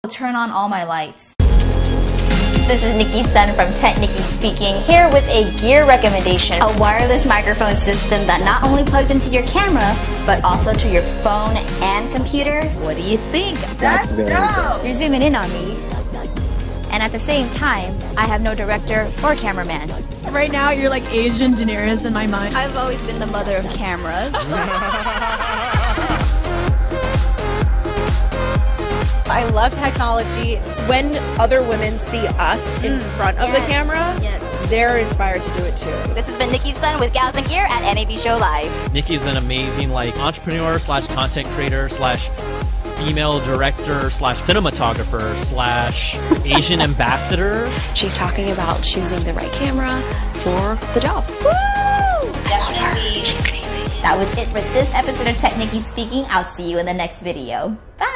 Turn on all my lights. This is Nicki Sun from TechNicki speaking, here with a gear recommendation. A wireless microphone system that not only plugs into your camera, but also to your phone and computer. What do you think? That's dope! You're zooming in on me. And at the same time, I have no director or cameraman. Right now, you're like Asian Daenerys in my mind. I've always been the mother of cameras. I love technology. When other women see us in front of the camera, they're inspired to do it too. This has been Nicki Sun with Gals and Gear at NAB Show Live. Nicki's an amazing entrepreneur slash content creator slash female director slash cinematographer slash Asian ambassador. She's talking about choosing the right camera for the job. Woo! Definitely. She's amazing. That was it for this episode of TechNicki Speaking. I'll see you in the next video. Bye!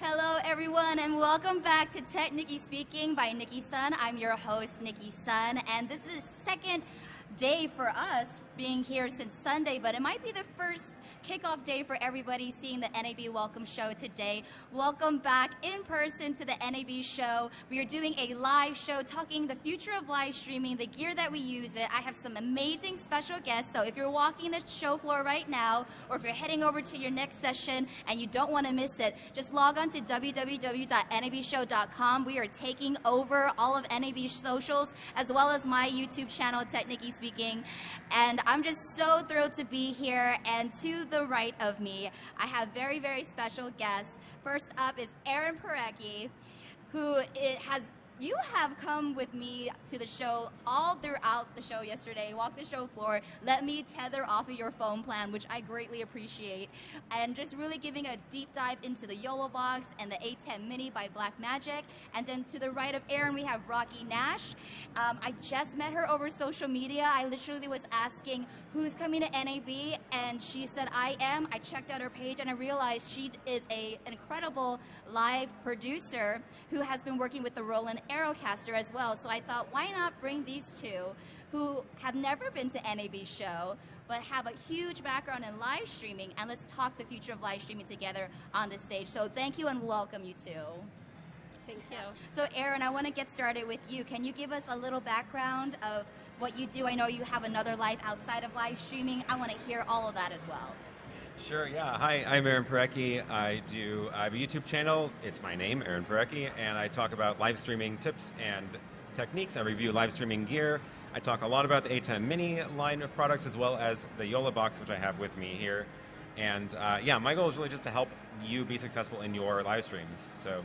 Hello everyone and welcome back to TechNicki Speaking by Nicki Sun. I'm your host, Nicki Sun, and this is the second day for us being here since Sunday, but it might be the first kickoff day for everybody seeing the NAB Welcome Show today. Welcome back in person to the NAB Show. We are doing a live show talking the future of live streaming, the gear that we use it. I have some amazing special guests, so if you're walking the show floor right now, or if you're heading over to your next session and you don't want to miss it, just log on to www.nabshow.com. We are taking over all of NAB socials, as well as my YouTube channel, TechNicki Speaking, and I'm just so thrilled to be here. And to the right of me, I have very, very special guests. First up is Aaron Parecki, who you have come with me to the show all throughout the show yesterday, walked the show floor, let me tether off of your phone plan, which I greatly appreciate, and just really giving a deep dive into the YOLO box and the A10 Mini by Blackmagic. And then to the right of Aaron, we have Rocky Nash. I just met her over social media. I literally was asking who's coming to NAB, and she said I am. I checked out her page and I realized she is an incredible live producer who has been working with the Roland AeroCaster as well. So I thought, why not bring these two who have never been to NAB show but have a huge background in live streaming, and let's talk the future of live streaming together on this stage. So thank you and welcome you two. Thank you. So Aaron, I want to get started with you. Can you give us a little background of what you do? I know you have another life outside of live streaming. I want to hear all of that as well. Sure, yeah. Hi, I'm Aaron Parecki. I have a YouTube channel. It's my name, Aaron Parecki, and I talk about live streaming tips and techniques. I review live streaming gear. I talk a lot about the A10 Mini line of products, as well as the YOLO box, which I have with me here. And yeah, my goal is really just to help you be successful in your live streams. So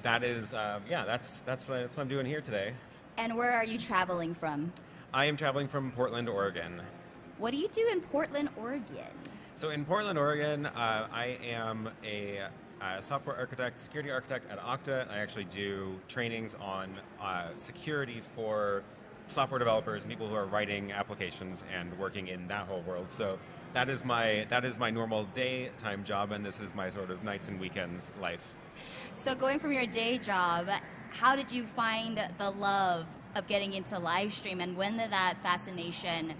that is, yeah, that's what I'm doing here today. And where are you traveling from? I am traveling from Portland, Oregon. What do you do in Portland, Oregon? So in Portland, Oregon, I am a software architect, security architect at Okta. I actually do trainings on security for software developers, people who are writing applications and working in that whole world. So that is my normal daytime job, and this is my sort of nights and weekends life. So going from your day job, how did you find the love of getting into live stream, and when did that fascination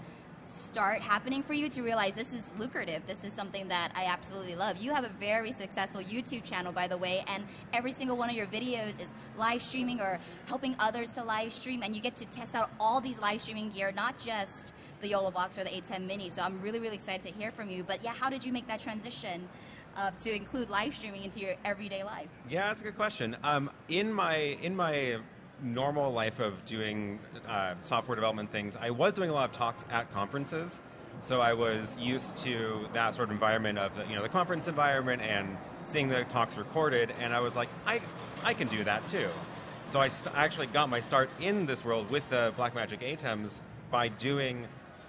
start happening for you to realize this is lucrative, this is something that I absolutely love? You have a very successful YouTube channel, by the way, and every single one of your videos is live streaming or helping others to live stream, and you get to test out all these live streaming gear, not just the YOLO box or the A10 Mini. So I'm really, really excited to hear from you. But yeah, how did you make that transition to include live streaming into your everyday life? Yeah, that's a good question. In my normal life of doing software development things, I was doing a lot of talks at conferences, so I was used to that sort of environment of the conference environment and seeing the talks recorded, and I was like, I can do that too. So I actually got my start in this world with the Blackmagic ATEMs by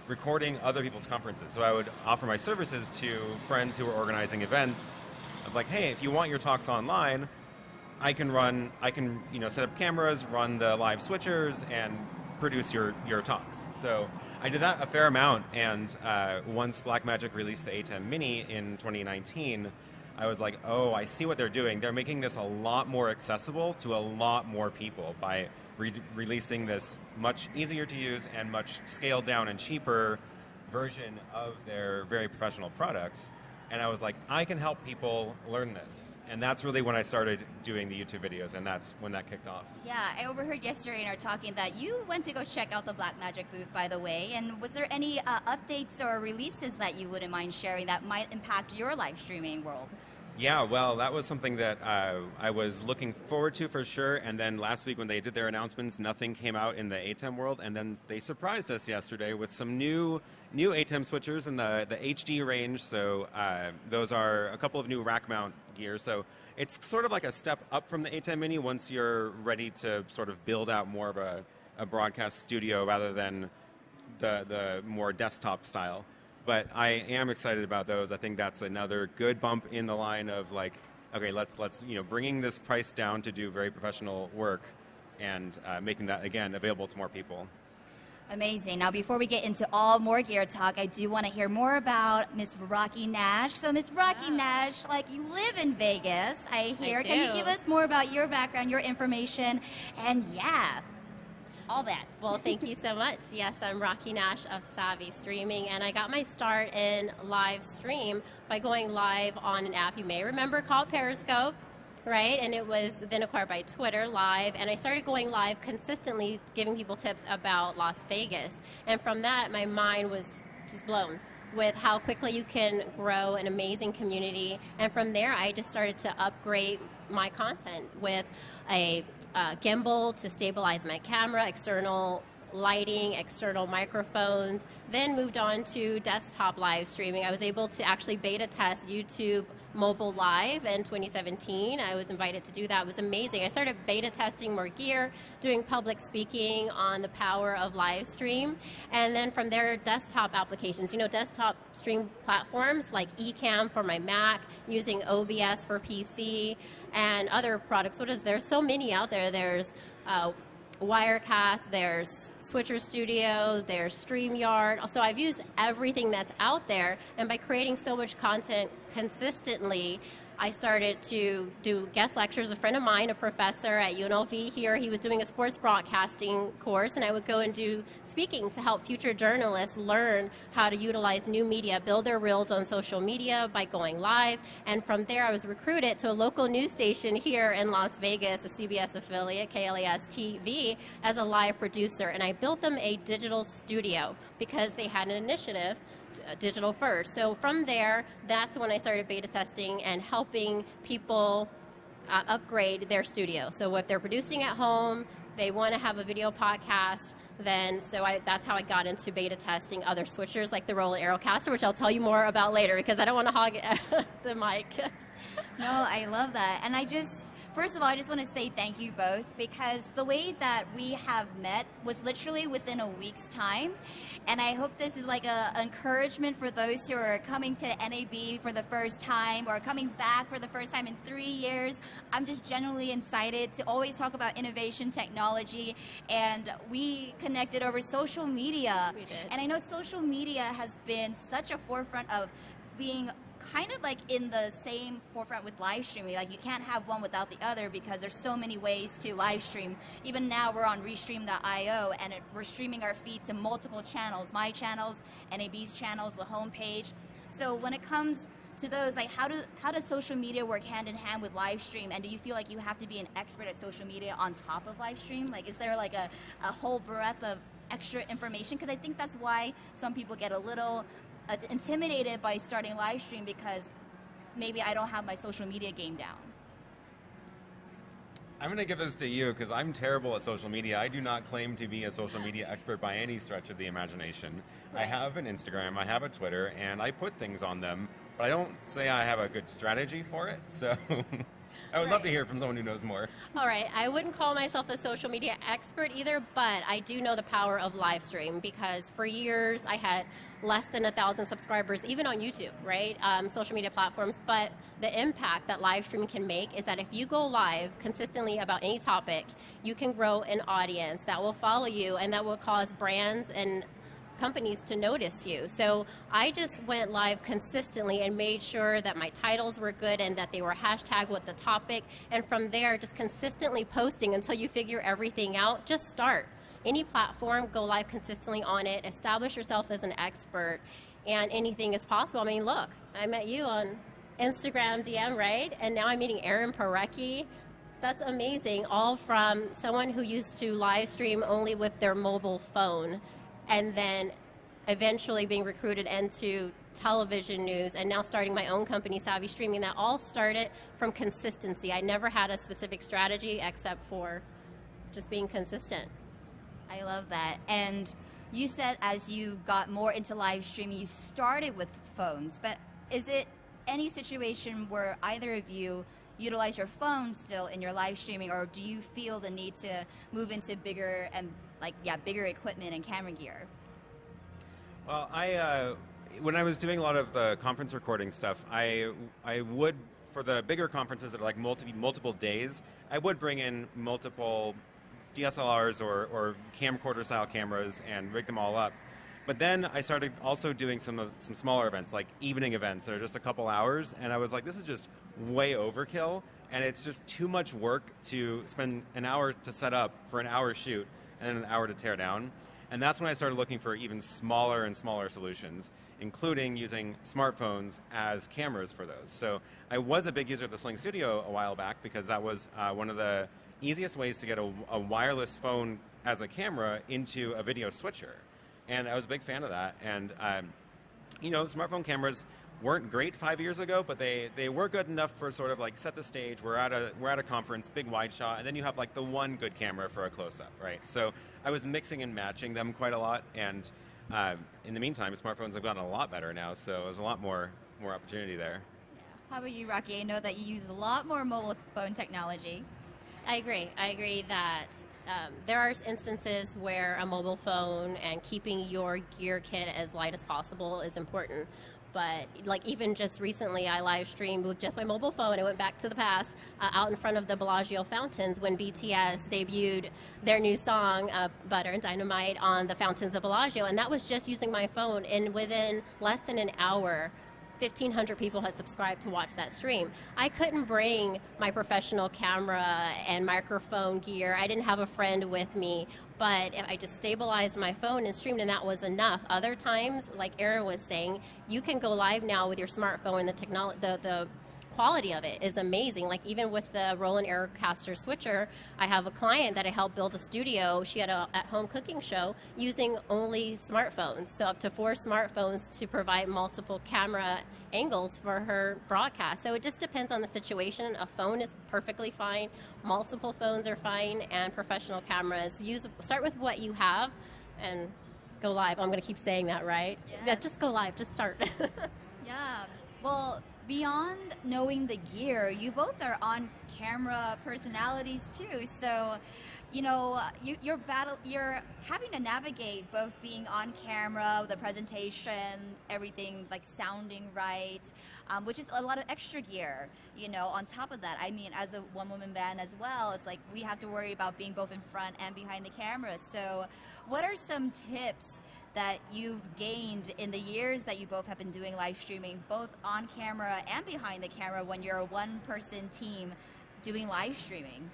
recording other people's conferences. So I would offer my services to friends who were organizing events of like, hey, if you want your talks online, I can set up cameras, run the live switchers, and produce your talks. So I did that a fair amount, and once Blackmagic released the A10 Mini in 2019, I was like, oh, I see what they're doing. They're making this a lot more accessible to a lot more people by releasing this much easier to use and much scaled down and cheaper version of their very professional products. and I was like, I can help people learn this. And that's really when I started doing the YouTube videos, and that's when that kicked off. Yeah, I overheard yesterday in our talking that you went to go check out the Blackmagic booth, by the way. And was there any updates or releases that you wouldn't mind sharing that might impact your live streaming world? Yeah, well, that was something that I was looking forward to for sure. And then last week when they did their announcements, nothing came out in the ATEM world. And then they surprised us yesterday with some new ATEM switchers in the HD range. So those are a couple of new rack mount gear. So it's sort of like a step up from the ATEM Mini once you're ready to sort of build out more of a broadcast studio rather than the more desktop style. But I am excited about those. I think that's another good bump in the line of like, okay, let's bringing this price down to do very professional work and making that, again, available to more people. Amazing. Now, before we get into all more gear talk, I do want to hear more about Miss Rocky Nash. So, Miss Rocky Nash, like, you live in Vegas, I hear. I do. Can you give us more about your background, your information, and all that? Well, thank you so much. Yes, I'm Rocky Nash of Savvy Streaming, and I got my start in live stream by going live on an app you may remember called Periscope, right? And it was then acquired by Twitter Live, and I started going live consistently, giving people tips about Las Vegas. And from that, my mind was just blown with how quickly you can grow an amazing community. And from there, I just started to upgrade my content with a gimbal to stabilize my camera, external lighting, external microphones, then moved on to desktop live streaming. I was able to actually beta test YouTube Mobile Live in 2017. I was invited to do that. It was amazing. I started beta testing more gear, doing public speaking on the power of live stream, and then from there, desktop applications. Desktop stream platforms like Ecamm for my Mac, using OBS for PC, and other products. There's so many out there. There's Wirecast, there's Switcher Studio, there's StreamYard. So I've used everything that's out there, and by creating so much content consistently, I started to do guest lectures. A friend of mine, a professor at UNLV here, he was doing a sports broadcasting course, and I would go and do speaking to help future journalists learn how to utilize new media, build their reels on social media by going live. And from there, I was recruited to a local news station here in Las Vegas, a CBS affiliate, KLAS TV, as a live producer. And I built them a digital studio because they had an initiative digital first. So from there, that's when I started beta testing and helping people upgrade their studio. So if they're producing at home, they want to have a video podcast, then that's how I got into beta testing other switchers like the Roland AeroCaster, which I'll tell you more about later because I don't want to hog the mic. No, I love that. And first of all, I just want to say thank you both, because the way that we have met was literally within a week's time. And I hope this is like an encouragement for those who are coming to NAB for the first time or coming back for the first time in 3 years. I'm just genuinely excited to always talk about innovation, technology, and we connected over social media. We did. And I know social media has been such a forefront of being kind of like in the same forefront with live streaming. Like, you can't have one without the other because there's so many ways to live stream. Even now we're on restream.io and we're streaming our feed to multiple channels, my channels, NAB's channels, the homepage. So when it comes to those, like, how does social media work hand in hand with live stream? And do you feel like you have to be an expert at social media on top of live stream? Like, is there like a whole breadth of extra information? Because I think that's why some people get a little intimidated by starting live stream, because maybe I don't have my social media game down. I'm going to give this to you because I'm terrible at social media. I do not claim to be a social media expert by any stretch of the imagination. Right. I have an Instagram, I have a Twitter, and I put things on them, but I don't say I have a good strategy for it, so I would love to hear from someone who knows more. All right, I wouldn't call myself a social media expert either, but I do know the power of live stream because for years I had less than 1,000 subscribers, even on YouTube, right? Social media platforms. But the impact that live streaming can make is that if you go live consistently about any topic, you can grow an audience that will follow you and that will cause brands and companies to notice you. So I just went live consistently and made sure that my titles were good and that they were hashtagged with the topic. And from there, just consistently posting until you figure everything out. Just start. Any platform, go live consistently on it, establish yourself as an expert, and anything is possible. I mean, look, I met you on Instagram DM, right? And now I'm meeting Aaron Parecki. That's amazing. All from someone who used to live stream only with their mobile phone, and then eventually being recruited into television news, and now starting my own company, Savvy Streaming. That all started from consistency. I never had a specific strategy except for just being consistent. I love that. And you said as you got more into live streaming, you started with phones, but is it any situation where either of you utilize your phone still in your live streaming, or do you feel the need to move into bigger and bigger equipment and camera gear? Well, when I was doing a lot of the conference recording stuff, I would, for the bigger conferences that are like multiple days, I would bring in multiple DSLRs or camcorder style cameras and rig them all up. But then I started also doing some smaller events, like evening events that are just a couple hours, and I was like, this is just way overkill, and it's just too much work to spend an hour to set up for an hour shoot and then an hour to tear down. And that's when I started looking for even smaller and smaller solutions, including using smartphones as cameras for those. So I was a big user of the Sling Studio a while back because that was one of the easiest ways to get a wireless phone as a camera into a video switcher. And I was a big fan of that. And, smartphone cameras weren't great 5 years ago, but they were good enough for sort of like set the stage. We're at a conference, big wide shot, and then you have like the one good camera for a close-up, right? So I was mixing and matching them quite a lot. And in the meantime, smartphones have gotten a lot better now, so there's a lot more opportunity there. Yeah. How about you, Rocky? I know that you use a lot more mobile phone technology. I agree that there are instances where a mobile phone and keeping your gear kit as light as possible is important. But like even just recently, I live streamed with just my mobile phone. I went back to the past out in front of the Bellagio fountains when BTS debuted their new song, Butter and Dynamite, on the fountains of Bellagio. And that was just using my phone. And within less than an hour, 1,500 people had subscribed to watch that stream. I couldn't bring my professional camera and microphone gear. I didn't have a friend with me, but I just stabilized my phone and streamed, and that was enough. Other times, like Aaron was saying, you can go live now with your smartphone, and the quality of it is amazing. Like even with the Roland AeroCaster switcher, I have a client that I helped build a studio. She had a at-home cooking show using only smartphones, so up to 4 smartphones to provide multiple camera angles for her broadcast. So it just depends on the situation. A phone is perfectly fine, multiple phones are fine, and professional cameras. Start with what you have and go live. I'm going to keep saying that, right? Yes. Yeah, just go live, just start. Yeah, well, beyond knowing the gear, you both are on-camera personalities too. So, you're having to navigate both being on camera, the presentation, everything like sounding right, which is a lot of extra gear. On top of that, I mean, as a one-woman band as well, it's like we have to worry about being both in front and behind the camera. So, what are some tips that you've gained in the years that you both have been doing live streaming, both on camera and behind the camera, when you're a one-person team doing live streaming?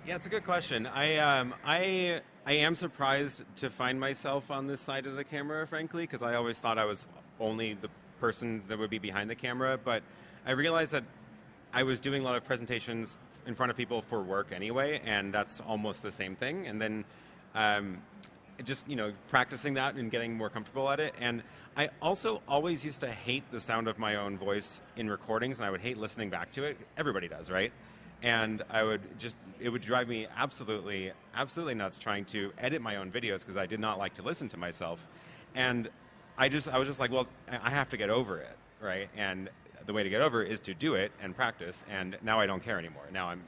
Yeah, it's a good question. I am surprised to find myself on this side of the camera, frankly, because I always thought I was only the person that would be behind the camera. But I realized that I was doing a lot of presentations in front of people for work anyway, and that's almost the same thing. And then just practicing that and getting more comfortable at it. And I also always used to hate the sound of my own voice in recordings, and I would hate listening back to it. Everybody does, right? And it would drive me absolutely nuts trying to edit my own videos because I did not like to listen to myself. And I was just like, well, I have to get over it, right? And the way to get over it is to do it and practice. And now I don't care anymore. Now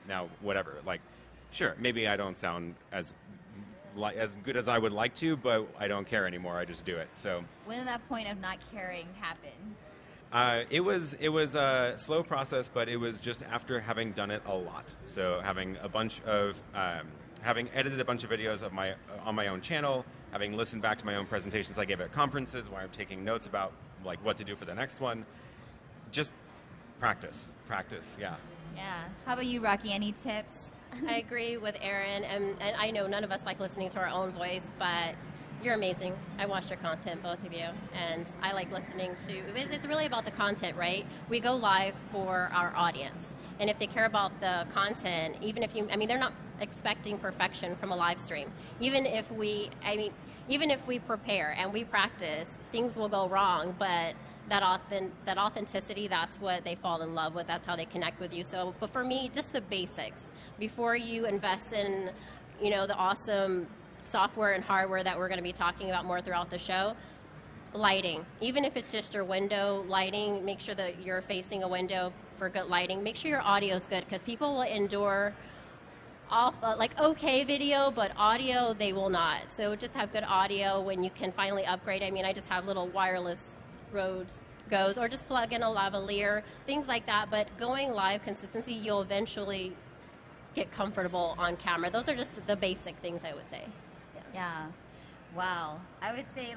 whatever. Like, sure, maybe I don't sound as good as I would like to, but I don't care anymore. I just do it. So when did that point of not caring happen? It was a slow process, but it was just after having done it a lot. So having edited a bunch of videos on my own channel, having listened back to my own presentations I gave at conferences where I'm taking notes about like what to do for the next one. Just practice, yeah. Yeah. How about you, Rocky? Any tips? I agree with Aaron, and I know none of us like listening to our own voice, but You're amazing. I watch your content, both of you, and I like listening to. It's really about the content, right? We go live for our audience, and if they care about the content, even if they're not expecting perfection from a live stream. Even if we prepare and we practice, things will go wrong, but that authenticity, that's what they fall in love with. That's how they connect with you. So, but for me, just the basics before you invest in, the awesome software and hardware that we're going to be talking about more throughout the show. Lighting, even if it's just your window lighting, make sure that you're facing a window for good lighting. Make sure your audio is good, because people will endure okay video, but audio they will not. So just have good audio when you can finally upgrade. I just have little wireless Rhodes Goes, or just plug in a lavalier, things like that. But going live, consistency, you'll eventually get comfortable on camera. Those are just the basic things, I would say. Yeah. Wow. I would say,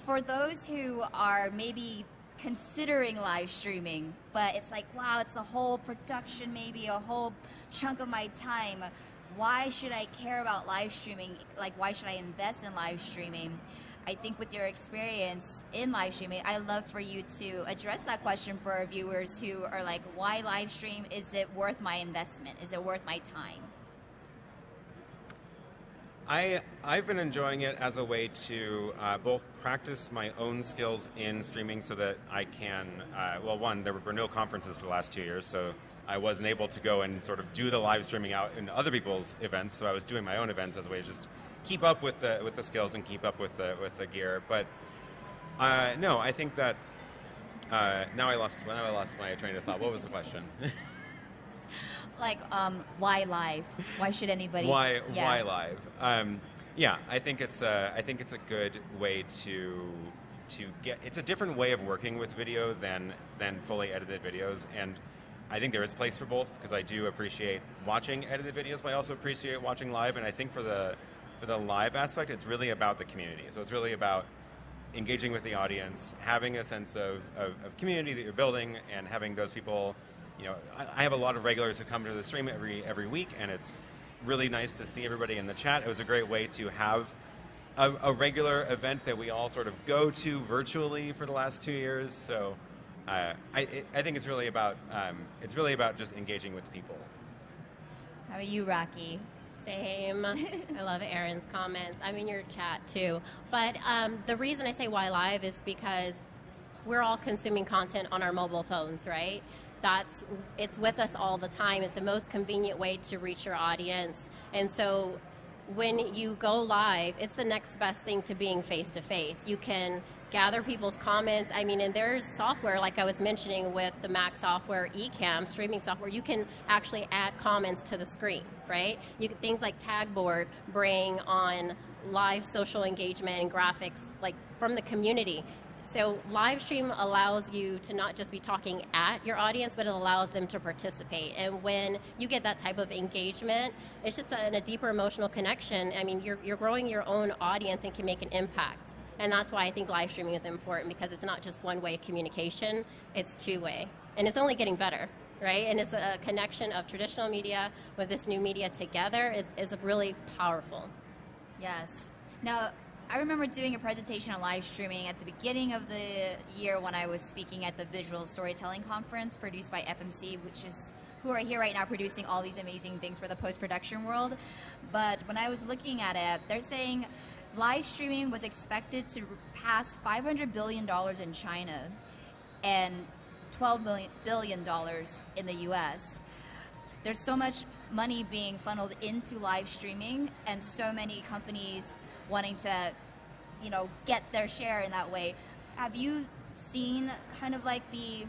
for those who are maybe considering live streaming, but it's like, wow, it's a whole production, maybe a whole chunk of my time. Why should I care about live streaming? Why should I invest in live streaming? I think with your experience in live streaming, I'd love for you to address that question for our viewers who are like, why live stream? Is it worth my investment? Is it worth my time? I've been enjoying it as a way to both practice my own skills in streaming so that I can, one, there were no conferences for the last 2 years, so I wasn't able to go and sort of do the live streaming out in other people's events, so I was doing my own events as a way to just keep up with the skills and keep up with the gear. But no, I think that now I lost my train of thought. What was the question? Why live? Why should anybody? Why live? I think it's a good way to get. It's a different way of working with video than fully edited videos, and I think there is place for both, because I do appreciate watching edited videos, but I also appreciate watching live. And I think for the live aspect, it's really about the community. So it's really about engaging with the audience, having a sense of community that you're building, and having those people. I have a lot of regulars who come to the stream every week, and it's really nice to see everybody in the chat. It was a great way to have a regular event that we all sort of go to virtually for the last 2 years. So I think it's really about just engaging with people. How are you, Rocky? Same. I love Aaron's comments. I'm in your chat too. But the reason I say why live is because we're all consuming content on our mobile phones, right? It's with us all the time. It's the most convenient way to reach your audience. And so when you go live, it's the next best thing to being face-to-face. You can gather people's comments. And there's software, like I was mentioning with the Mac software, Ecamm, streaming software, you can actually add comments to the screen, right? Things like Tagboard bring on live social engagement and graphics from the community. So live stream allows you to not just be talking at your audience, but it allows them to participate. And when you get that type of engagement, it's just a deeper emotional connection. You're growing your own audience and can make an impact. And that's why I think live streaming is important, because it's not just one way of communication, it's two-way. And it's only getting better, right? And it's a connection of traditional media with this new media together is really powerful. Yes. Now, I remember doing a presentation on live streaming at the beginning of the year when I was speaking at the Visual Storytelling Conference produced by FMC, who are here right now producing all these amazing things for the post-production world. But when I was looking at it, they're saying live streaming was expected to pass $500 billion in China and $12 billion in the US. There's so much money being funneled into live streaming, and so many companies wanting to, get their share in that way. Have you seen kind of the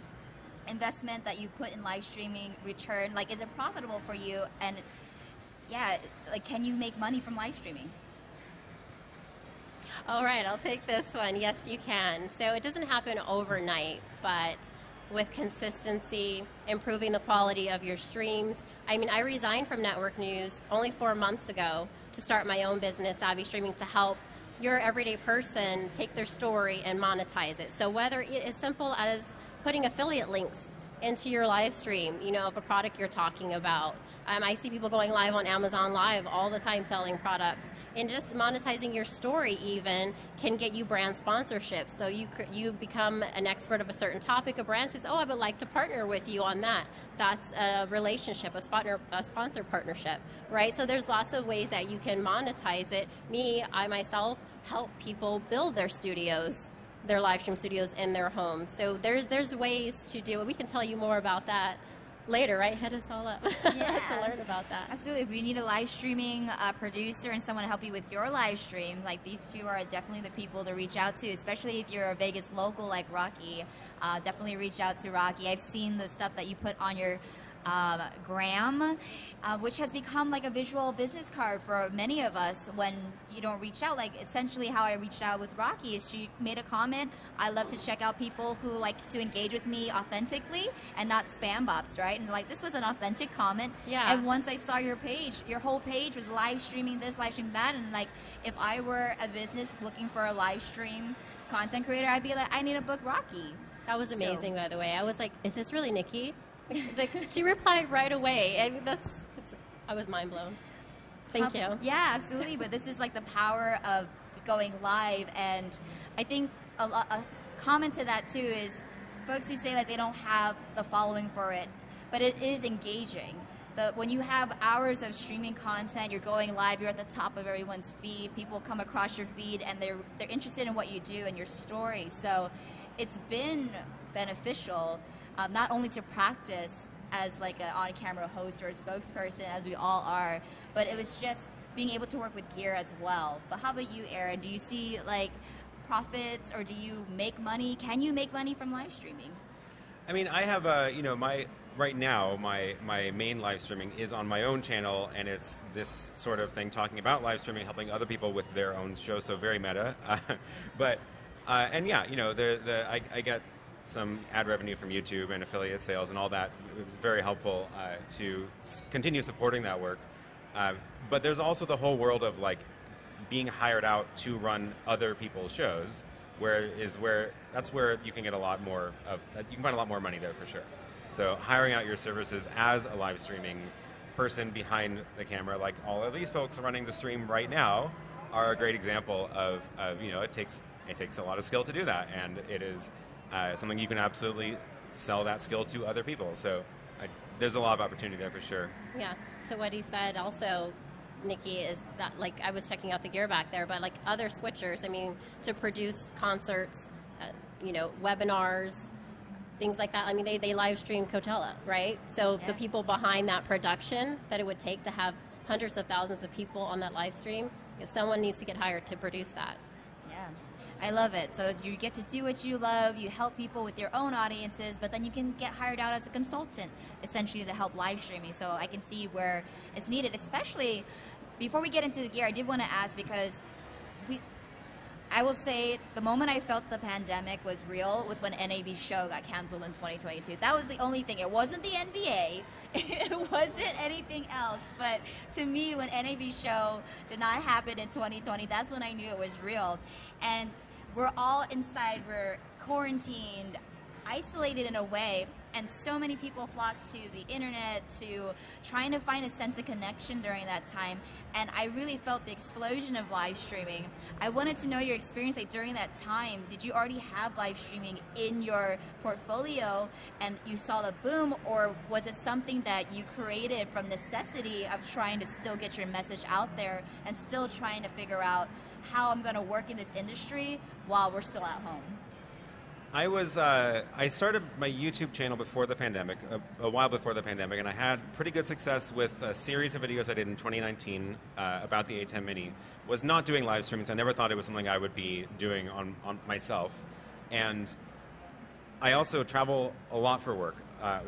investment that you put in live streaming return? Is it profitable for you? And can you make money from live streaming? All right, I'll take this one. Yes, you can. So it doesn't happen overnight, but with consistency, improving the quality of your streams. I resigned from Network News only 4 months ago to start my own business, Savvy Streaming, to help your everyday person take their story and monetize it. So whether it's as simple as putting affiliate links into your live stream, you know, of a product you're talking about. I see people going live on Amazon Live all the time selling products. And just monetizing your story even can get you brand sponsorship. So you become an expert of a certain topic. A brand says, oh, I would like to partner with you on that. That's a relationship, a sponsor partnership, right? So there's lots of ways that you can monetize it. I myself help people build their studios, their live stream studios in their homes. So there's ways to do it. We can tell you more about that later, right? Hit us all up Yeah. to learn about that. Absolutely. If you need a live streaming producer and someone to help you with your live stream, like these two are definitely the people to reach out to, especially if you're a Vegas local like Rocky. Definitely reach out to Rocky. I've seen the stuff that you put on your gram, which has become like a visual business card for many of us when you don't reach out. Like essentially how I reached out with Rocky is she made a comment, I love to check out people who like to engage with me authentically and not spam bots, right? And like this was an authentic comment. Yeah. And once I saw your page, your whole page was live streaming this, live streaming that, and like if I were a business looking for a live stream content creator, I'd be like, I need to book Rocky. That was amazing, by the way. I was like, is this really Nicki? Like, she replied right away, and I was mind blown. Thank you. Yeah, absolutely. But this is like the power of going live, and I think a comment to that too is folks who say that they don't have the following for it, but it is engaging. When you have hours of streaming content, you're going live, you're at the top of everyone's feed. People come across your feed, and they're interested in what you do and your story. So it's been beneficial. Not only to practice as like an on-camera host or a spokesperson, as we all are, but it was just being able to work with gear as well. But how about you, Aaron? Do you see like profits, or do you make money? Can you make money from live streaming? I mean, I have right now my main live streaming is on my own channel, and it's this sort of thing talking about live streaming, helping other people with their own shows. So very meta, and yeah, you know, I get some ad revenue from YouTube and affiliate sales and all that. It was very helpful to continue supporting that work. But there's also the whole world of like being hired out to run other people's shows, that's where you can get a lot more you can find a lot more money there for sure. So hiring out your services as a live streaming person behind the camera, like all of these folks running the stream right now, are a great example of you know, it takes a lot of skill to do that, and it is something you can absolutely sell that skill to other people. So there's a lot of opportunity there for sure. Yeah. So what he said also, Nicki, is that like I was checking out the gear back there, but like other switchers, I mean, to produce concerts, you know, webinars, things like that. I mean, they live stream Coachella, right? So the people behind that production that it would take to have hundreds of thousands of people on that live stream, someone needs to get hired to produce that. Yeah. I love it. So you get to do what you love, you help people with your own audiences, but then you can get hired out as a consultant, essentially, to help live streaming. So I can see where it's needed, especially before we get into the gear. I did want to ask, because I will say the moment I felt the pandemic was real was when NAB show got canceled in 2022. That was the only thing. It wasn't the NBA. It wasn't anything else. But to me, when NAB show did not happen in 2020, that's when I knew it was real. And we're all inside. We're quarantined, isolated in a way, and so many people flocked to the internet to trying to find a sense of connection during that time, and I really felt the explosion of live streaming. I wanted to know your experience, like during that time, did you already have live streaming in your portfolio and you saw the boom, or was it something that you created from necessity of trying to still get your message out there and still trying to figure out how I'm going to work in this industry while we're still at home? I started my YouTube channel before the pandemic, a while before the pandemic, and I had pretty good success with a series of videos I did in 2019 about the A10 Mini. Was not doing live streaming, so I never thought it was something I would be doing on myself. And I also travel a lot for work,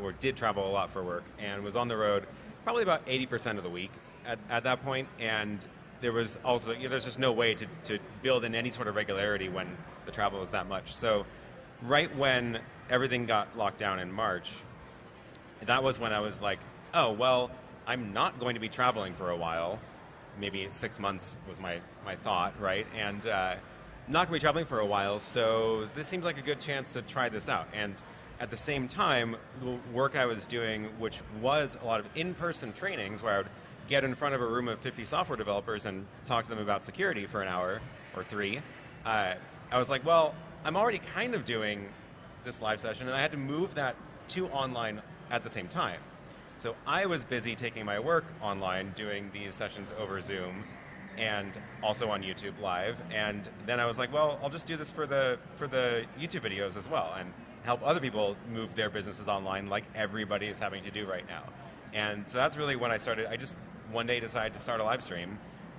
or did travel a lot for work, and was on the road probably about 80% of the week at that point. And there was also, you know, there's just no way to build in any sort of regularity when the travel is that much. So right when everything got locked down in March, that was when I was like, oh, well, I'm not going to be traveling for a while. Maybe 6 months was my thought, right? And not going to be traveling for a while, so this seems like a good chance to try this out. And at the same time, the work I was doing, which was a lot of in-person trainings where I would get in front of a room of 50 software developers and talk to them about security for an hour or 3, I was like, well, I'm already kind of doing this live session, and I had to move that to online at the same time. So I was busy taking my work online, doing these sessions over Zoom, and also on YouTube Live. And then I was like, well, I'll just do this for the YouTube videos as well, and help other people move their businesses online like everybody is having to do right now. And so that's really when I started. I just one day decided to start a live stream,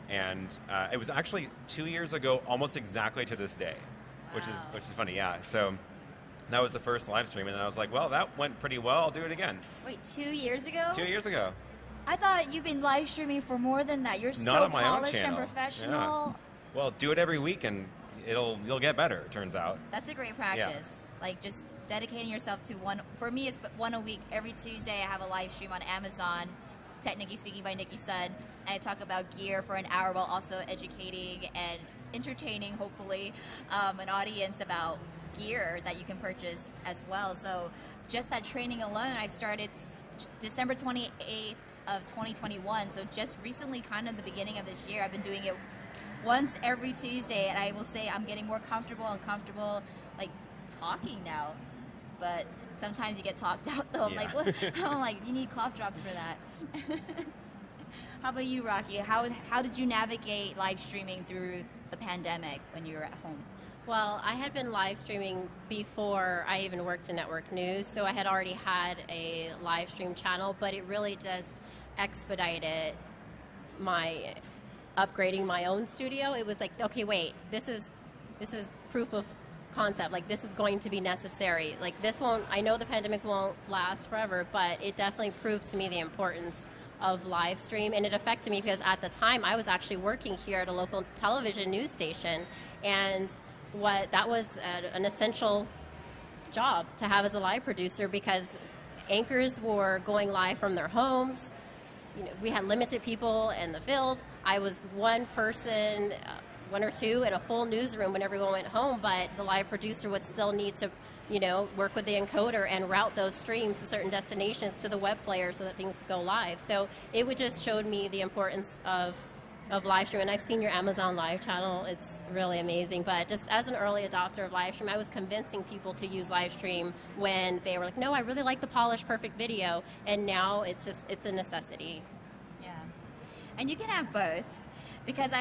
and it was actually 2 years ago, almost exactly to this day, which is funny. Yeah. So that was the first live stream, and then I was like, well, that went pretty well. I'll do it again. Wait, 2 years ago? 2 years ago. I thought you've been live streaming for more than that. You're Not so on my own polished and channel. professional. Yeah. Well, do it every week, and you'll get better. It turns out. That's a great practice. Like just dedicating yourself to one. For me, it's one a week. Every Tuesday, I have a live stream on Amazon. TechNicki Speaking by Nicki Sun, and I talk about gear for an hour while also educating and entertaining, hopefully, an audience about gear that you can purchase as well. So just that training alone, I started December 28th of 2021. So just recently, kind of the beginning of this year, I've been doing it once every Tuesday, and I will say I'm getting more comfortable like talking now. But sometimes you get talked out though. I'm like, what? I'm like, you need cough drops for that. How about you, Rocky? How did you navigate live streaming through the pandemic when you were at home? Well, I had been live streaming before I even worked in network news, so I had already had a live stream channel, but it really just expedited my upgrading my own studio. It was like, okay, wait, this is proof of concept. Like, this is going to be necessary. Like, this won't, I know the pandemic won't last forever, but it definitely proved to me the importance of live stream, and it affected me because at the time I was actually working here at a local television news station, and that was an essential job to have as a live producer because anchors were going live from their homes. You know, we had limited people in the field. I was one person, one or two in a full newsroom when everyone went home, but the live producer would still need to, work with the encoder and route those streams to certain destinations to the web player so that things could go live. So it would just showed me the importance of live stream. And I've seen your Amazon Live channel. It's really amazing. But just as an early adopter of live stream, I was convincing people to use live stream when they were like, no, I really like the polished, perfect video. And now it's a necessity. Yeah. And you can have both because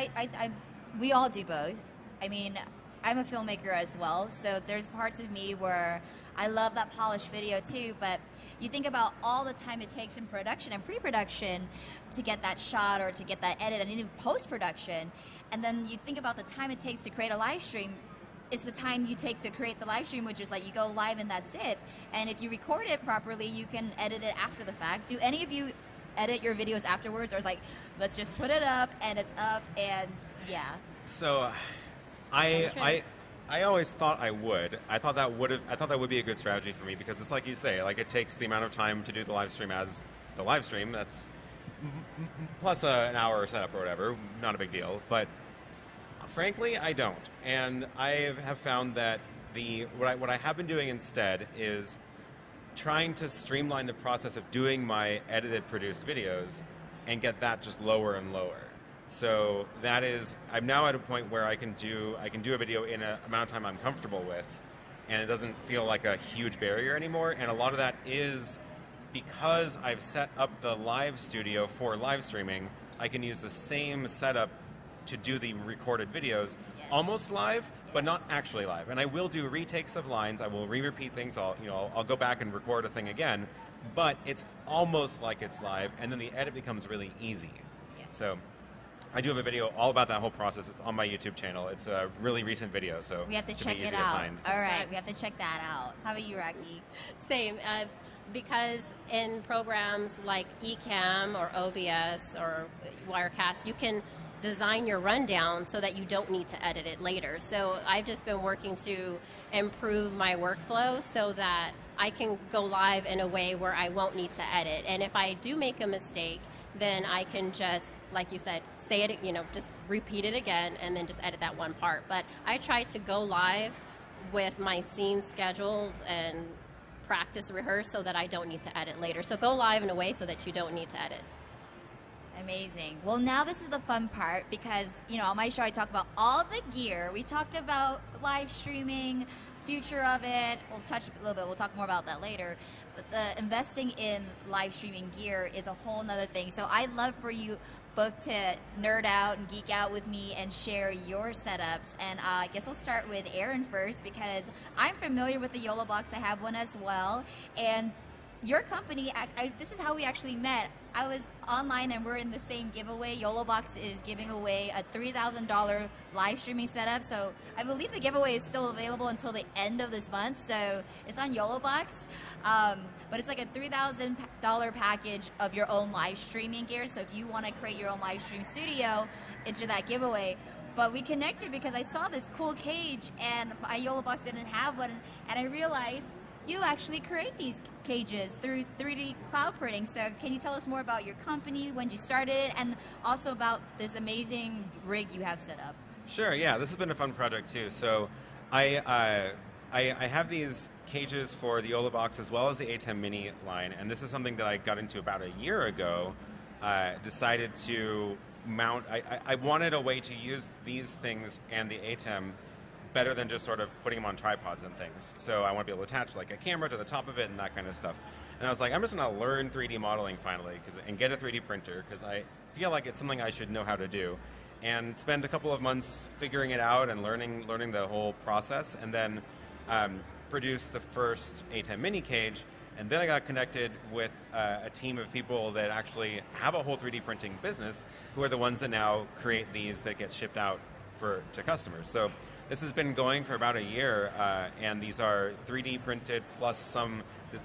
we all do both. I mean, I'm a filmmaker as well, so there's parts of me where I love that polished video too, but you think about all the time it takes in production and pre-production to get that shot or to get that edit and even post-production, and then you think about the time it takes to create a live stream. It's the time you take to create the live stream, which is like you go live and that's it. And if you record it properly, you can edit it after the fact. Do any of you edit your videos afterwards, or is like, let's just put it up and it's up and yeah? So I always thought I would. I thought that would be a good strategy for me because it's like you say, like it takes the amount of time to do the live stream as the live stream. That's plus an hour setup or whatever. Not a big deal. But frankly, I don't. And I have found that what I have been doing instead is trying to streamline the process of doing my edited, produced videos and get that just lower and lower. So that is, I'm now at a point where I can do a video in an amount of time I'm comfortable with, and it doesn't feel like a huge barrier anymore. And a lot of that is because I've set up the live studio for live streaming. I can use the same setup to do the recorded videos, almost live, but not actually live. And I will do retakes of lines. I will re-repeat things. I'll go back and record a thing again, but it's almost like it's live, and then the edit becomes really easy. So I do have a video all about that whole process. It's on my YouTube channel. It's a really recent video, so we have to check it out. All right, we have to check that out. How about you, Rocky? Same, because in programs like Ecamm or OBS or Wirecast, you can design your rundown so that you don't need to edit it later. So I've just been working to improve my workflow so that I can go live in a way where I won't need to edit. And if I do make a mistake, then I can just, like you said, say it, just repeat it again and then just edit that one part. But I try to go live with my scenes scheduled and practice, rehearse, so that I don't need to edit later. So go live in a way so that you don't need to edit. Amazing. Well, now this is the fun part because, you know, on my show I talk about all the gear. We talked about live streaming, future of it. We'll touch a little bit. We'll talk more about that later. But the investing in live streaming gear is a whole nother thing. So I'd love for you both to nerd out and geek out with me and share your setups. And I guess we'll start with Aaron first because I'm familiar with the YOLO box. I have one as well. And your company, this is how we actually met. I was online and we're in the same giveaway. YOLO Box is giving away a $3,000 live streaming setup. So I believe the giveaway is still available until the end of this month. So it's on YOLO Box. But it's like a $3,000 package of your own live streaming gear. So if you want to create your own live stream studio, enter that giveaway. But we connected because I saw this cool cage and my YOLO Box didn't have one. And I realized you actually create these cages through 3D cloud printing. So can you tell us more about your company, when you started, and also about this amazing rig you have set up? Sure, yeah, this has been a fun project too. So I have these cages for the YOLO box as well as the ATEM Mini line, and this is something that I got into about a year ago. Decided to mount, I wanted a way to use these things and the ATEM better than just sort of putting them on tripods and things. So I want to be able to attach like a camera to the top of it and that kind of stuff. And I was like, I'm just going to learn 3D modeling finally and get a 3D printer because I feel like it's something I should know how to do. And spend a couple of months figuring it out and learning the whole process, and then produce the first ATEM Mini cage. And then I got connected with a team of people that actually have a whole 3D printing business, who are the ones that now create these that get shipped out to customers. So this has been going for about a year, and these are 3D printed plus some.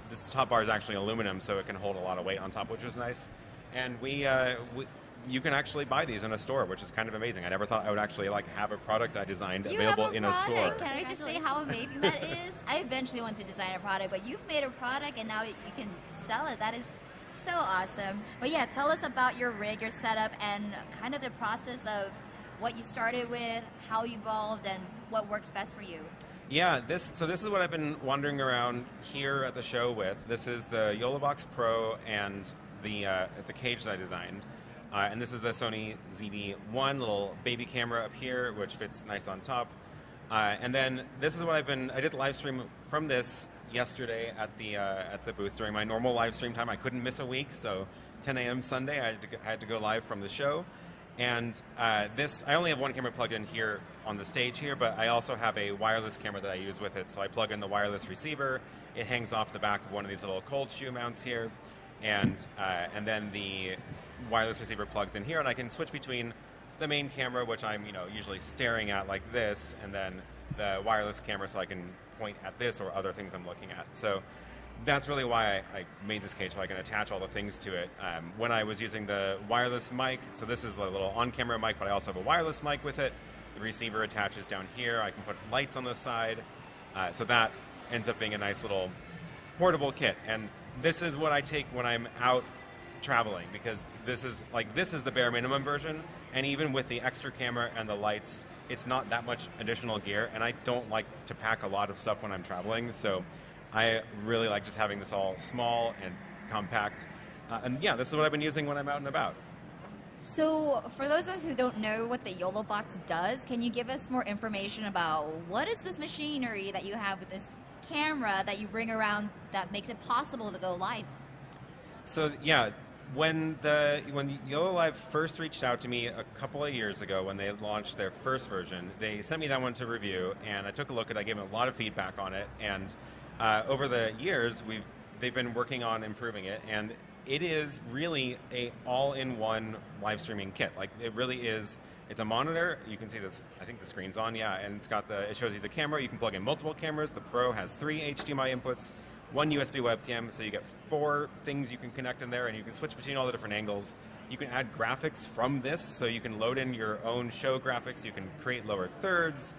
This top bar is actually aluminum, so it can hold a lot of weight on top, which is nice. And you can actually buy these in a store, which is kind of amazing. I never thought I would actually have a product I designed available in a store. Can I just say how amazing that is? I eventually want to design a product, but you've made a product and now you can sell it. That is so awesome. But yeah, tell us about your rig, your setup, and kind of the process of what you started with, how you evolved, and what works best for you. Yeah, this is what I've been wandering around here at the show with. This is the YOLO Box Pro and the cage that I designed. And this is the Sony ZV-1 little baby camera up here, which fits nice on top. And then this is what I did live stream from this yesterday at the booth during my normal live stream time. I couldn't miss a week, so 10 a.m. Sunday I had to go live from the show. And I only have one camera plugged in here on the stage here, but I also have a wireless camera that I use with it. So I plug in the wireless receiver. It hangs off the back of one of these little cold shoe mounts here, and then the wireless receiver plugs in here, and I can switch between the main camera, which I'm usually staring at like this, and then the wireless camera, so I can point at this or other things I'm looking at. So that's really why I made this cage, so I can attach all the things to it. When I was using the wireless mic, so this is a little on-camera mic, but I also have a wireless mic with it. The receiver attaches down here. I can put lights on the side. So that ends up being a nice little portable kit. And this is what I take when I'm out traveling, because this is the bare minimum version. And even with the extra camera and the lights, it's not that much additional gear. And I don't like to pack a lot of stuff when I'm traveling. So I really like just having this all small and compact. And yeah, this is what I've been using when I'm out and about. So for those of us who don't know what the YOLO box does, can you give us more information about what is this machinery that you have with this camera that you bring around that makes it possible to go live? So yeah, when YOLO Live first reached out to me a couple of years ago when they launched their first version, they sent me that one to review, and I took a look at it. I gave them a lot of feedback on it, and over the years, they've been working on improving it, and it is really a all-in-one live streaming kit. Like, it really is. It's a monitor. You can see this. I think the screen's on. Yeah, and it shows you the camera. You can plug in multiple cameras. The Pro has 3 HDMI inputs, 1 USB webcam, so you get 4 things you can connect in there, and you can switch between all the different angles. You can add graphics from this, so you can load in your own show graphics. You can create lower thirds.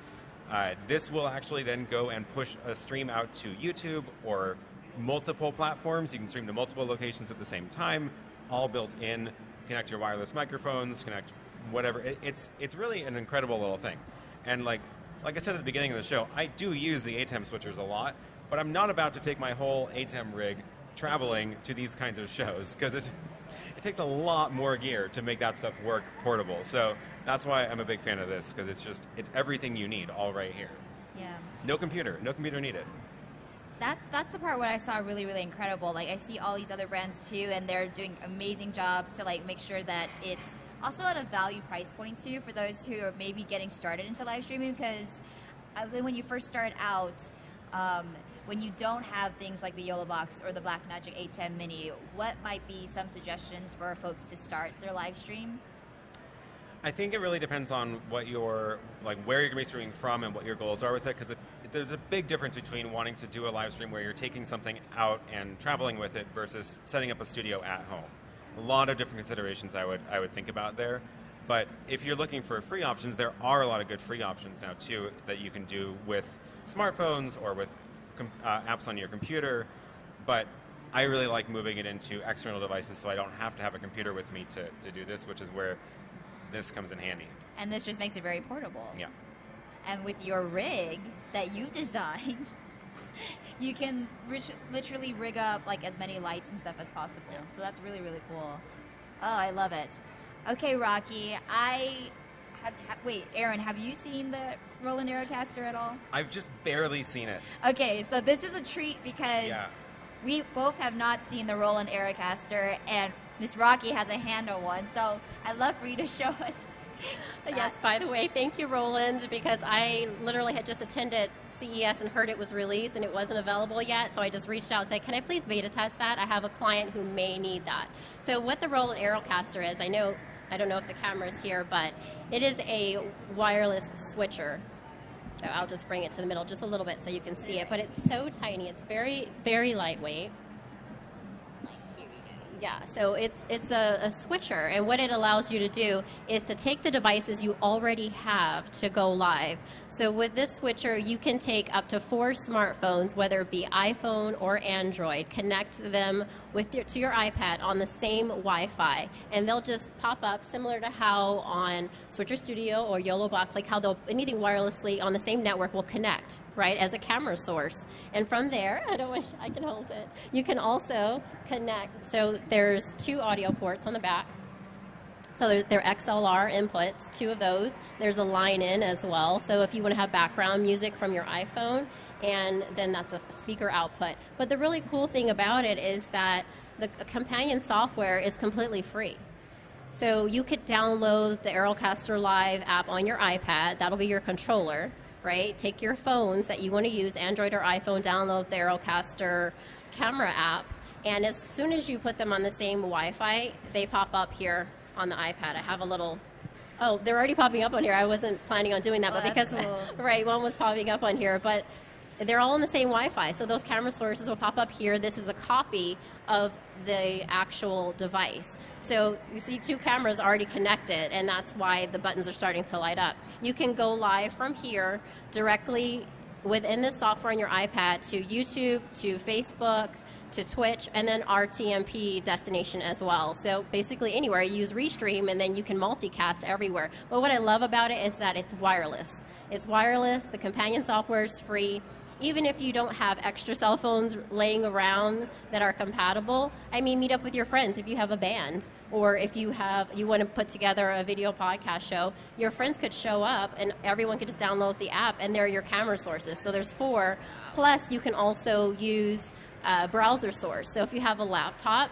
This will actually then go and push a stream out to YouTube or multiple platforms. You can stream to multiple locations at the same time, all built in. Connect your wireless microphones, connect whatever. It's really an incredible little thing. And like I said at the beginning of the show, I do use the ATEM switchers a lot, but I'm not about to take my whole ATEM rig traveling to these kinds of shows, because it takes a lot more gear to make that stuff work portable. So that's why I'm a big fan of this, because it's everything you need all right here. Yeah. No computer needed. That's the part where I saw really, really incredible. Like, I see all these other brands too, and they're doing amazing jobs to like make sure that it's also at a value price point too for those who are maybe getting started into live streaming, because when you first start out, when you don't have things like the YOLO Box or the Blackmagic 810 Mini, what might be some suggestions for folks to start their live stream? I think it really depends on what where you're going to be streaming from and what your goals are with it, because there's a big difference between wanting to do a live stream where you're taking something out and traveling with it versus setting up a studio at home. A lot of different considerations I would think about there. But if you're looking for free options, there are a lot of good free options now too that you can do with smartphones or with apps on your computer. But I really like moving it into external devices, so I don't have to have a computer with me to do this, which is where this comes in handy. And this just makes it very portable. Yeah. And with your rig that you've designed, you can literally rig up like as many lights and stuff as possible. Yeah. So that's really, really cool. Oh, I love it. Okay, Rocky, wait, Aaron, have you seen the Roland AeroCaster at all? I've just barely seen it. Okay, so this is a treat because we both have not seen the Roland AeroCaster, and Miss Rocky has a hand on one, so I'd love for you to show us. Yes, by the way, thank you, Roland, because I literally had just attended CES and heard it was released and it wasn't available yet, so I just reached out and said, can I please beta test that? I have a client who may need that. So what the Roland AeroCaster is, I don't know if the camera's here, but it is a wireless switcher. So I'll just bring it to the middle just a little bit so you can see it, but it's so tiny. It's very, very lightweight. Yeah, so it's a switcher, and what it allows you to do is to take the devices you already have to go live. So with this switcher, you can take up to 4 smartphones, whether it be iPhone or Android, connect them to your iPad on the same Wi-Fi, and they'll just pop up similar to how on Switcher Studio or YOLO Box, like how anything wirelessly on the same network will connect, right, as a camera source. And from there, I don't wish I could hold it. You can also connect, so there's 2 audio ports on the back. So they're XLR inputs, 2 of those. There's a line in as well. So if you want to have background music from your iPhone, and then that's a speaker output. But the really cool thing about it is that the companion software is completely free. So you could download the AeroCaster Live app on your iPad. That'll be your controller, right? Take your phones that you want to use, Android or iPhone, download the AeroCaster camera app, and as soon as you put them on the same Wi-Fi, they pop up here on the iPad. I have a little, oh, they're already popping up on here. I wasn't planning on doing that, but because, cool. Right, one was popping up on here, but they're all on the same Wi-Fi, so those camera sources will pop up here. This is a copy of the actual device. So you see 2 cameras already connected, and that's why the buttons are starting to light up. You can go live from here directly within the software on your iPad to YouTube, to Facebook, to Twitch, and then our TMP destination as well. So basically anywhere, you use Restream, and then you can multicast everywhere. But what I love about it is that it's wireless. It's wireless, the companion software is free. Even if you don't have extra cell phones laying around that are compatible, I mean, meet up with your friends if you have a band, or if you want to put together a video podcast show, your friends could show up and everyone could just download the app, and they're your camera sources. So there's 4. Plus, you can also use browser source. So if you have a laptop,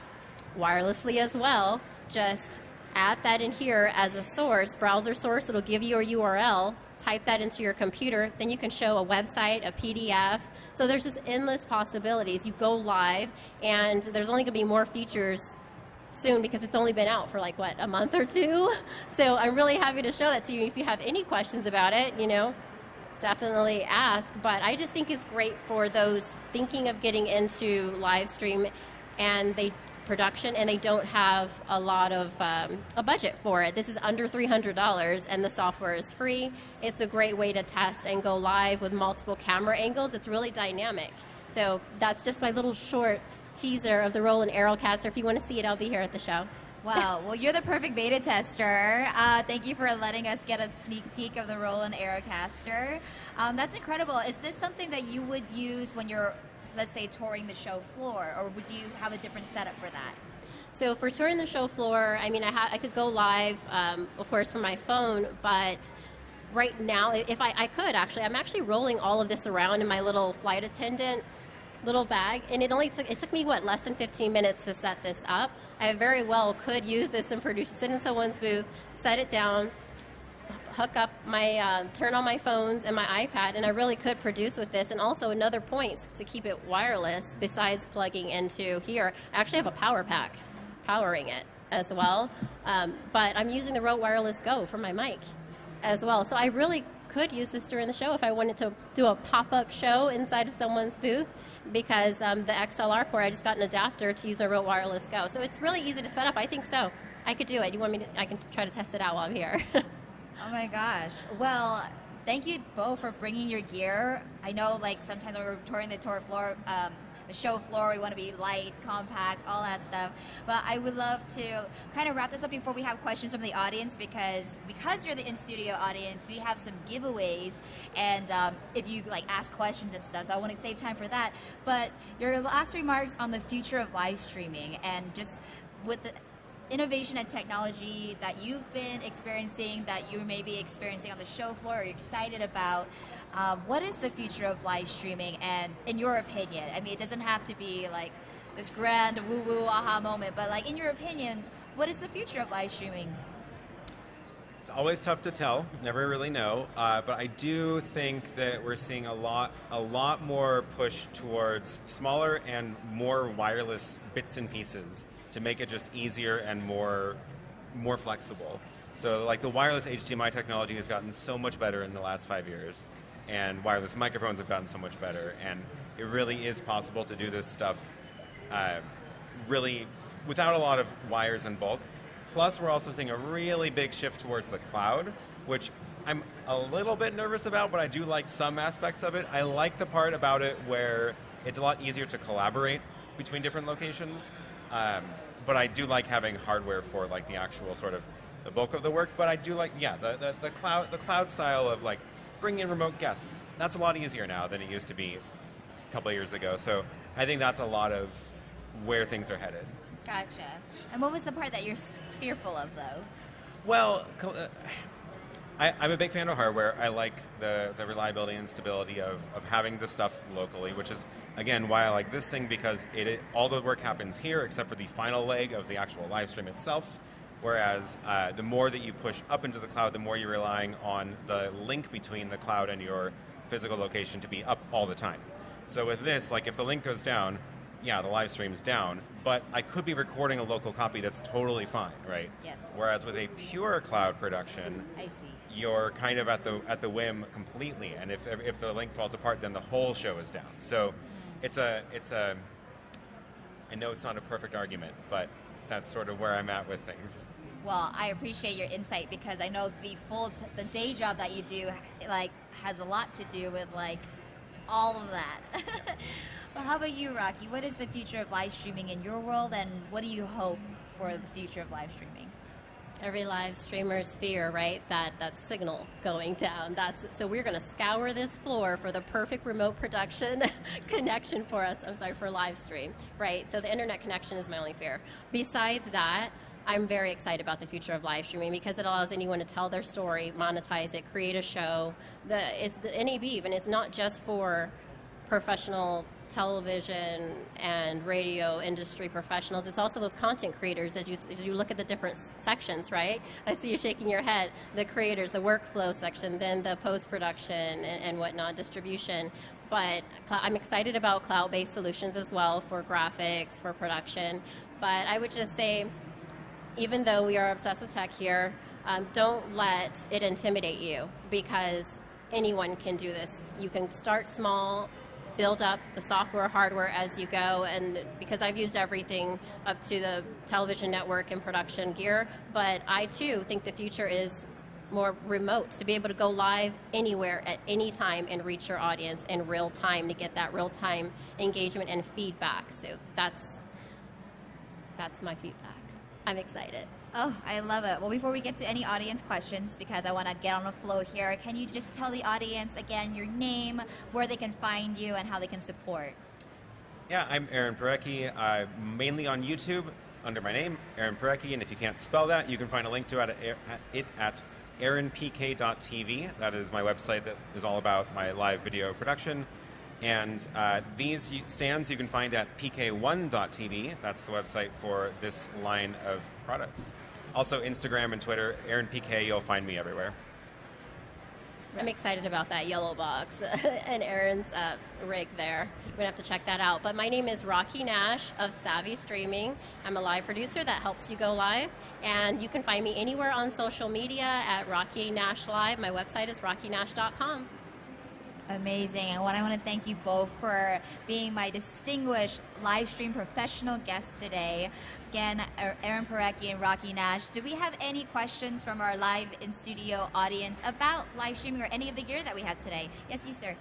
wirelessly as well, just add that in here as a source, browser source. It'll give you your URL, type that into your computer, then you can show a website, a PDF. So there's just endless possibilities. You go live, and there's only going to be more features soon because it's only been out for like, what, a month or 2? So I'm really happy to show that to you. If you have any questions about it, definitely ask. But I just think it's great for those thinking of getting into live stream and production, and they don't have a lot of a budget for it. This is under $300, and the software is free. It's a great way to test and go live with multiple camera angles. It's really dynamic. So that's just my little short teaser of the Roland AeroCaster. If you want to see it, I'll be here at the show. Wow, well, you're the perfect beta tester. Thank you for letting us get a sneak peek of the Roland AeroCaster. That's incredible. Is this something that you would use when you're let's say, touring the show floor, or would you have a different setup for that? So for touring the show floor, I mean, I could go live, of course, from my phone, but right now, if I could actually, I'm actually rolling all of this around in my little flight attendant little bag, and it took me, what, less than 15 minutes to set this up. I very well could use this and sit in someone's booth, set it down, hook up my, turn on my phones and my iPad, and I really could produce with this. And also another point to keep it wireless, besides plugging into here, I actually have a power pack powering it as well. But I'm using the Rode Wireless Go for my mic as well. So I really could use this during the show if I wanted to do a pop-up show inside of someone's booth, because the XLR port, I just got an adapter to use a Rode Wireless Go. So it's really easy to set up. I think so. I could do it. You want me to? I can try to test it out while I'm here. Oh my gosh. Well, thank you both for bringing your gear. I know, like, sometimes when we're touring the tour floor, the show floor, we want to be light, compact, all that stuff. But I would love to kind of wrap this up before we have questions from the audience, because you're the in-studio audience, we have some giveaways, and if you like ask questions and stuff, so I want to save time for that. But your last remarks on the future of live streaming, and just with the innovation and technology that you've been experiencing, that you may be experiencing on the show floor, or you're excited about, what is the future of live streaming, and in your opinion? I mean, it doesn't have to be like this grand woo-woo aha moment, but like, in your opinion, what is the future of live streaming? It's always tough to tell, never really know, but I do think that we're seeing a lot more push towards smaller and more wireless bits and pieces to make it just easier and more flexible. So like the wireless HDMI technology has gotten so much better in the last 5 years, and wireless microphones have gotten so much better, and it really is possible to do this stuff really without a lot of wires and bulk. Plus, we're also seeing a really big shift towards the cloud, which I'm a little bit nervous about, but I do like some aspects of it. I like the part about it where it's a lot easier to collaborate between different locations. But I do like having hardware for like the actual sort of the bulk of the work. But I do like, yeah, the cloud style of like bringing in remote guests. That's a lot easier now than it used to be a couple of years ago. So I think that's a lot of where things are headed. Gotcha. And what was the part that you're fearful of, though? Well, I'm a big fan of hardware. I like the reliability and stability of having the stuff locally, which is, again, why I like this thing, because all the work happens here except for the final leg of the actual live stream itself. Whereas the more that you push up into the cloud, the more you're relying on the link between the cloud and your physical location to be up all the time. So with this, like if the link goes down, yeah, the live stream's down, but I could be recording a local copy that's totally fine, right? Yes. Whereas with a pure cloud production, I see. You're kind of at the whim completely, and if the link falls apart, then the whole show is down. So it's a I know it's not a perfect argument, but that's sort of where I'm at with things. Well, I appreciate your insight, because I know the day job that you do like has a lot to do with like all of that. Well, how about you, Rocky? What is the future of live streaming in your world, and what do you hope for the future of live streaming? Every live streamer's fear, right? That signal going down. So we're going to scour this floor for the perfect remote production connection for us. I'm sorry, for live stream, right? So the internet connection is my only fear. Besides that, I'm very excited about the future of live streaming, because it allows anyone to tell their story, monetize it, create a show. It's the NAB, and it's not just for professional television and radio industry professionals. It's also those content creators, as you look at the different sections, right? I see you shaking your head. The creators, the workflow section, then the post-production and whatnot, distribution. But I'm excited about cloud-based solutions as well for graphics, for production. But I would just say, even though we are obsessed with tech here, don't let it intimidate you, because anyone can do this. You can start small, build up the software, hardware as you go, and because I've used everything up to the television network and production gear, but I too think the future is more remote, to be able to go live anywhere at any time and reach your audience in real time, to get that real time engagement and feedback. So that's my feedback. I'm excited. Oh, I love it. Well, before we get to any audience questions, because I want to get on a flow here, can you just tell the audience again your name, where they can find you, and how they can support? Yeah, I'm Aaron Parecki, mainly on YouTube under my name, Aaron Parecki, and if you can't spell that, you can find a link to it at aaronpk.tv. That is my website that is all about my live video production. And these stands you can find at pk1.tv. That's the website for this line of products. Also, Instagram and Twitter, AaronPK, you'll find me everywhere. I'm excited about that yellow box and Aaron's rig there. We're going to have to check that out. But my name is Rocky Nash of Savvy Streaming. I'm a live producer that helps you go live. And you can find me anywhere on social media at Rocky Nash Live. My website is rockynash.com. Amazing. And I want to thank you both for being my distinguished live stream professional guests today. Again, Aaron Parecki and Rocky Nash. Do we have any questions from our live in studio audience about live streaming or any of the gear that we had today? Yes, you, sir.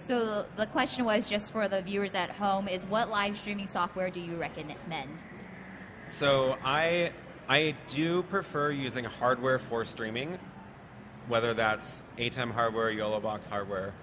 So the question was, just for the viewers at home, is what live streaming software do you recommend? So I do prefer using hardware for streaming, whether that's ATEM hardware, YOLO box hardware.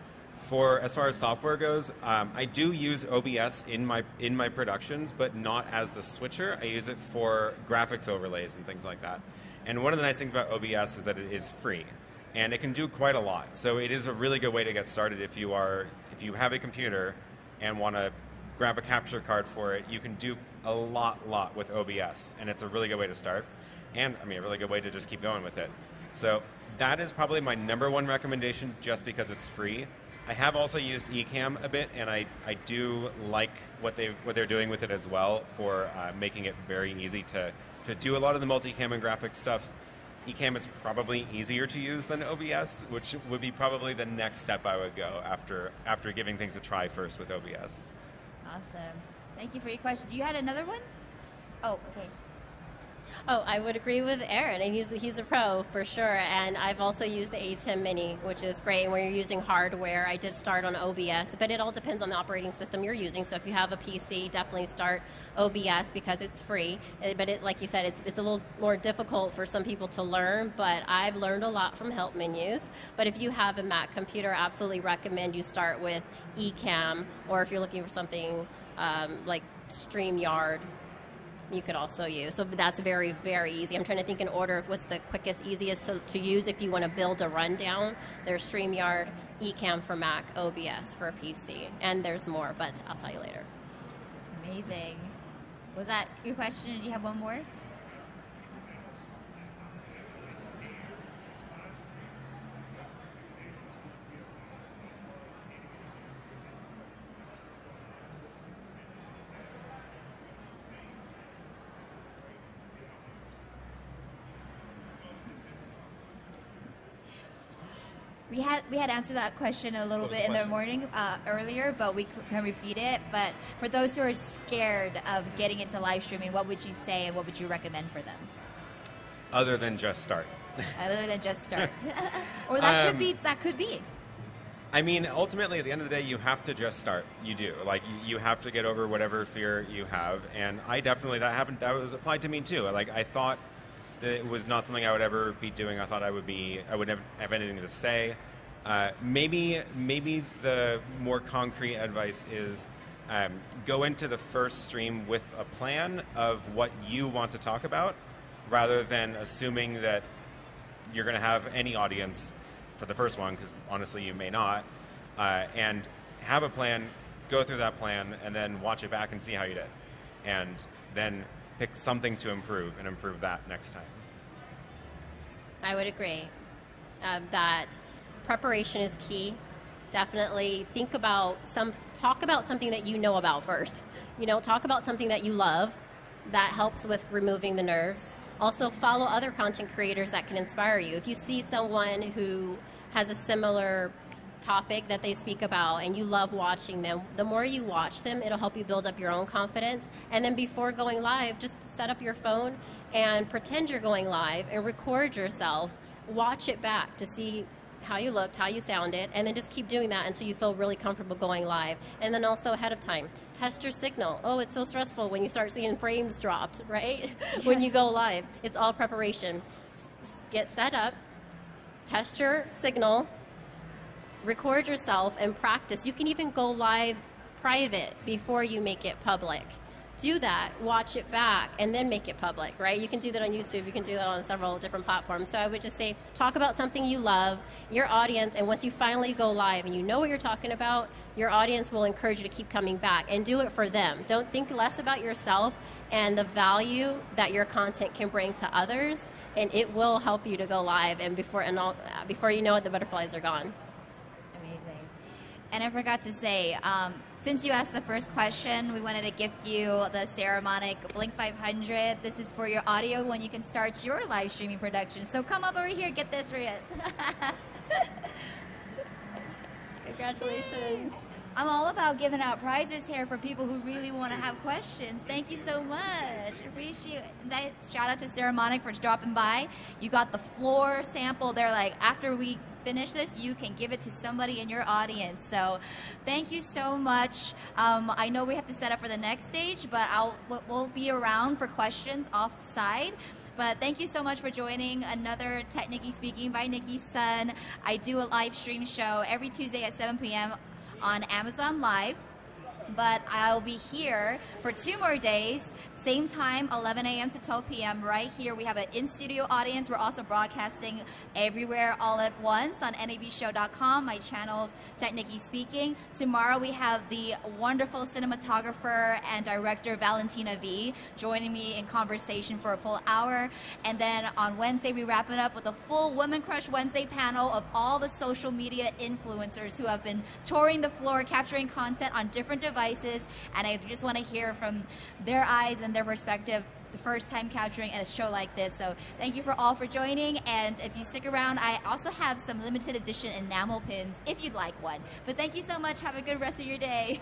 As far as software goes, I do use OBS in my productions, but not as the switcher. I use it for graphics overlays and things like that. And one of the nice things about OBS is that it is free. And it can do quite a lot. So it is a really good way to get started if you have a computer and want to grab a capture card for it. You can do a lot with OBS, and it's a really good way to start. And I mean, a really good way to just keep going with it. So that is probably my #1 recommendation, just because it's free. I have also used Ecamm a bit, and I do like what they're doing with it as well for making it very easy to do a lot of the multicam and graphics stuff. Ecamm is probably easier to use than OBS, which would be probably the next step I would go after giving things a try first with OBS. Awesome. Thank you for your question. Do you had another one? Oh, okay. Oh, I would agree with Aaron, and he's a pro for sure. And I've also used the ATEM Mini, which is great. And when you're using hardware, I did start on OBS, but it all depends on the operating system you're using. So if you have a PC, definitely start OBS because it's free. But like you said, it's a little more difficult for some people to learn. But I've learned a lot from help menus. But if you have a Mac computer, I absolutely recommend you start with Ecamm, or if you're looking for something like StreamYard, you could also use. So that's very, very easy. I'm trying to think in order of what's the quickest, easiest to use if you want to build a rundown. There's StreamYard, Ecamm for Mac, OBS for a PC. And there's more, but I'll tell you later. Amazing. Was that your question? Do you have one more? We had answered that question a little bit in the morning earlier, but we can repeat it. But for those who are scared of getting into live streaming, what would you say and what would you recommend for them? Other than just start. Other than just start. Or that could be. I mean, ultimately, at the end of the day, you have to just start. You do. Like, you have to get over whatever fear you have. And I definitely, that was applied to me too. Like, I thought that it was not something I would ever be doing. I thought I would never have anything to say. Maybe the more concrete advice is go into the first stream with a plan of what you want to talk about, rather than assuming that you're going to have any audience for the first one, because honestly you may not, and have a plan, go through that plan, and then watch it back and see how you did, and then pick something to improve and improve that next time. I would agree that preparation is key. Definitely talk about something that you know about first. Talk about something that you love. That helps with removing the nerves. Also, follow other content creators that can inspire you. If you see someone who has a similar topic that they speak about and you love watching them, the more you watch them, it'll help you build up your own confidence. And then before going live, just set up your phone and pretend you're going live and record yourself. Watch it back to see how you looked, how you sounded, and then just keep doing that until you feel really comfortable going live. And then also ahead of time, test your signal. Oh, it's so stressful when you start seeing frames dropped, right? Yes. When you go live. It's all preparation. Get set up, test your signal, record yourself, and practice. You can even go live private before you make it public. Do that, watch it back, and then make it public, right? You can do that on YouTube. You can do that on several different platforms. So I would just say, talk about something you love, your audience, and once you finally go live and you know what you're talking about, your audience will encourage you to keep coming back and do it for them. Don't think less about yourself and the value that your content can bring to others, and it will help you to go live, and before you know it, the butterflies are gone. Amazing. And I forgot to say, since you asked the first question, we wanted to gift you the Saramonic Blink 500. This is for your audio when you can start your live streaming production. So come up over here, get this, Riaz. Congratulations. I'm all about giving out prizes here for people who really want to have questions. Thank you so much. Appreciate that. Shout out to Saramonic for dropping by. You got the floor sample. They're like, after we finish this, you can give it to somebody in your audience. So thank you so much. I know we have to set up for the next stage, but we'll be around for questions off-side. But thank you so much for joining another TechNicki Speaking by Nicki Sun. I do a live stream show every Tuesday at 7 p.m. on Amazon Live, but I'll be here for 2 more days, same time, 11 a.m. to 12 p.m. right here. We have an in-studio audience. We're also broadcasting everywhere all at once on nabshow.com, my channel's TechNicki Speaking. Tomorrow we have the wonderful cinematographer and director Valentina V joining me in conversation for a full hour. And then on Wednesday we wrap it up with a full Women Crush Wednesday panel of all the social media influencers who have been touring the floor, capturing content on different devices. And I just want to hear from their eyes and their perspective, the first time capturing at a show like this. So thank you for all for joining, and if you stick around, I also have some limited edition enamel pins if you'd like one. But thank you so much. Have a good rest of your day.